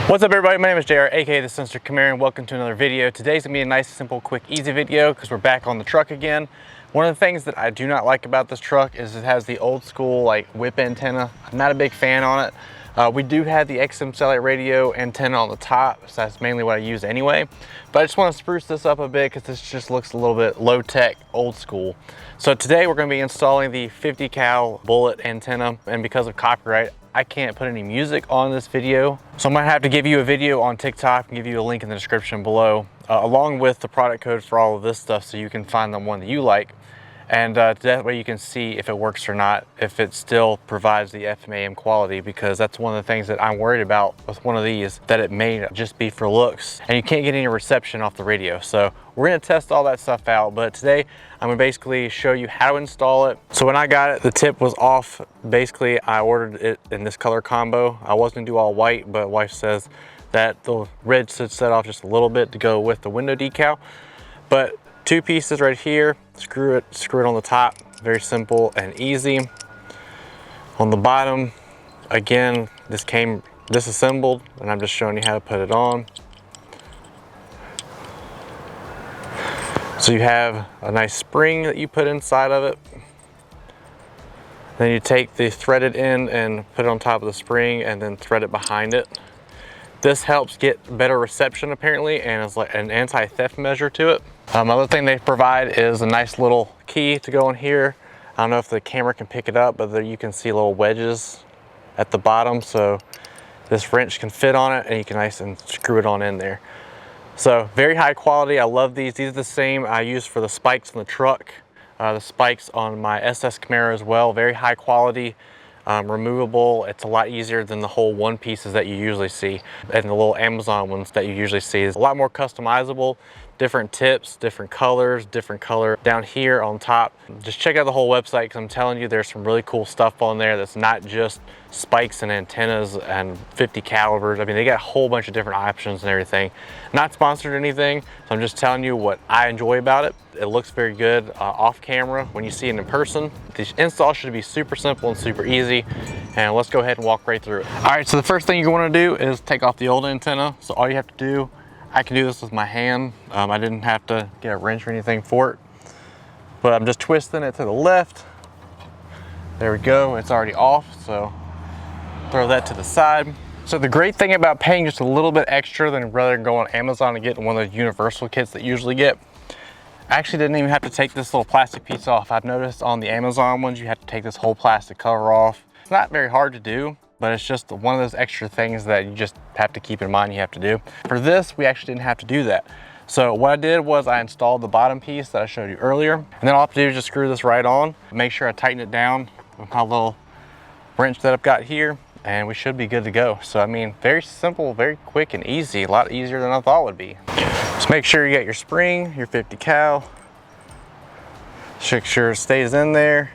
What's up everybody, my name is JR, aka the Sinister Camaro, and welcome to another video. Today's gonna be a nice, simple, quick, easy video because we're back on the truck again. One of the things that I do not like about this truck is it has the old school like whip antenna. I'm not a big fan on it. We do have the XM satellite radio antenna on the top, so that's mainly what I use anyway. But I just want to spruce this up a bit because this just looks a little bit low tech, old school. So today we're going to be installing the 50 cal bullet antenna, and because of copyright, I can't put any music on this video. So I might have to give you a video on TikTok and give you a link in the description below, along with the product code for all of this stuff so you can find the one that you like. And that way you can see if it works or not, if it still provides the FM/AM quality, because that's one of the things that I'm worried about with one of these, that it may just be for looks and you can't get any reception off the radio. So we're gonna test all that stuff out, but today I'm gonna basically show you how to install it. So when I got it, the tip was off. Basically, I ordered it in this color combo. I was gonna do all white, but wife says that the red should set off just a little bit to go with the window decal. But two pieces right here, screw it on the top, very simple and easy. On the bottom, again, this came disassembled and I'm just showing you how to put it on. So you have a nice spring that you put inside of it. Then you take the threaded end and put it on top of the spring and then thread it behind it. This helps get better reception apparently, and it's like an anti-theft measure to it. Another thing they provide is a nice little key to go in here. I don't know if the camera can pick it up, but there you can see little wedges at the bottom, so this wrench can fit on it and you can nice and screw it on in there. So very high quality. I love these. These are the same I use for the spikes on the truck, the spikes on my SS Camaro as well. Very high quality. Removable. It's a lot easier than the whole one pieces that you usually see and the little Amazon ones that you usually see. It's a lot more customizable, different tips, different colors, different color down here on top. Just check out the whole website because I'm telling you there's some really cool stuff on there that's not just spikes and antennas and 50 calibers. I mean, they got a whole bunch of different options and everything. Not sponsored or anything, so I'm just telling you what I enjoy about it. It looks very good off camera when you see it in person. The install should be super simple and super easy, and let's go ahead and walk right through it. All right, so the first thing you want to do is take off the old antenna. So all you have to do, I can do this with my hand. I didn't have to get a wrench or anything for it, but I'm just twisting it to the left. There we go, it's already off, so throw that to the side. So the great thing about paying just a little bit extra than rather than go on Amazon and getting one of those universal kits that you usually get, I actually didn't even have to take this little plastic piece off. I've noticed on the Amazon ones, you have to take this whole plastic cover off. It's not very hard to do, but it's just one of those extra things that you just have to keep in mind you have to do. For this, we actually didn't have to do that. So what I did was I installed the bottom piece that I showed you earlier, and then all I have to do is just screw this right on. Make sure I tighten it down with my little wrench that I've got here, and we should be good to go. So I mean, very simple, very quick and easy, a lot easier than I thought it would be. Just make sure you got your spring, your 50 cal. Make sure it stays in there.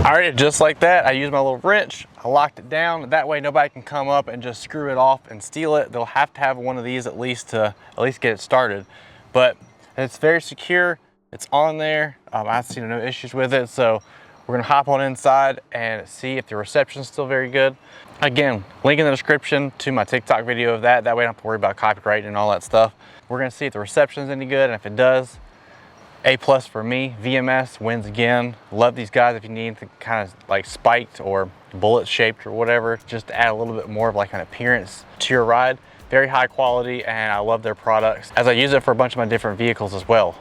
All right, just like that, I used my little wrench, I locked it down. That way nobody can come up and just screw it off and steal it. They'll have to have one of these at least to get it started. But it's very secure, it's on there. I've seen no issues with it. So we're gonna hop on inside and see if the reception is still very good. Again, link in the description to my TikTok video of that. That way I don't have to worry about copyright and all that stuff. We're gonna see if the reception is any good, and if it does, A+ for me. VMS wins again. Love these guys. If you need anything kind of like spiked or bullet shaped or whatever, just to add a little bit more of like an appearance to your ride. Very high quality, and I love their products as I use it for a bunch of my different vehicles as well.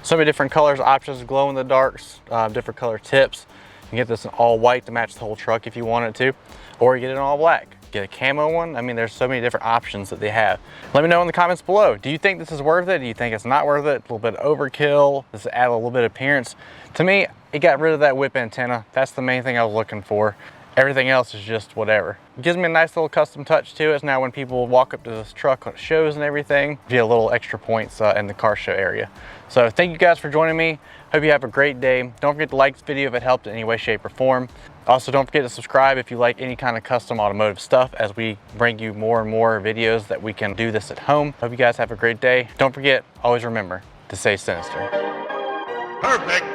So many different colors, options, glow in the darks, different color tips. You can get this in all white to match the whole truck if you wanted to, or you get it in all black. Get a camo one. I mean, there's so many different options that they have. Let me know in the comments below. Do you think this is worth it? Do you think it's not worth it? A little bit of overkill? Does it add a little bit of appearance? To me, it got rid of that whip antenna. That's the main thing I was looking for. Everything else is just whatever. It gives me a nice little custom touch to it. Now when people walk up to this truck at shows and everything, get a little extra points in the car show area. So thank you guys for joining me. Hope you have a great day. Don't forget to like this video if it helped in any way, shape, or form. Also, don't forget to subscribe if you like any kind of custom automotive stuff, as we bring you more and more videos that we can do this at home. Hope you guys have a great day. Don't forget, always remember to stay sinister. Perfect.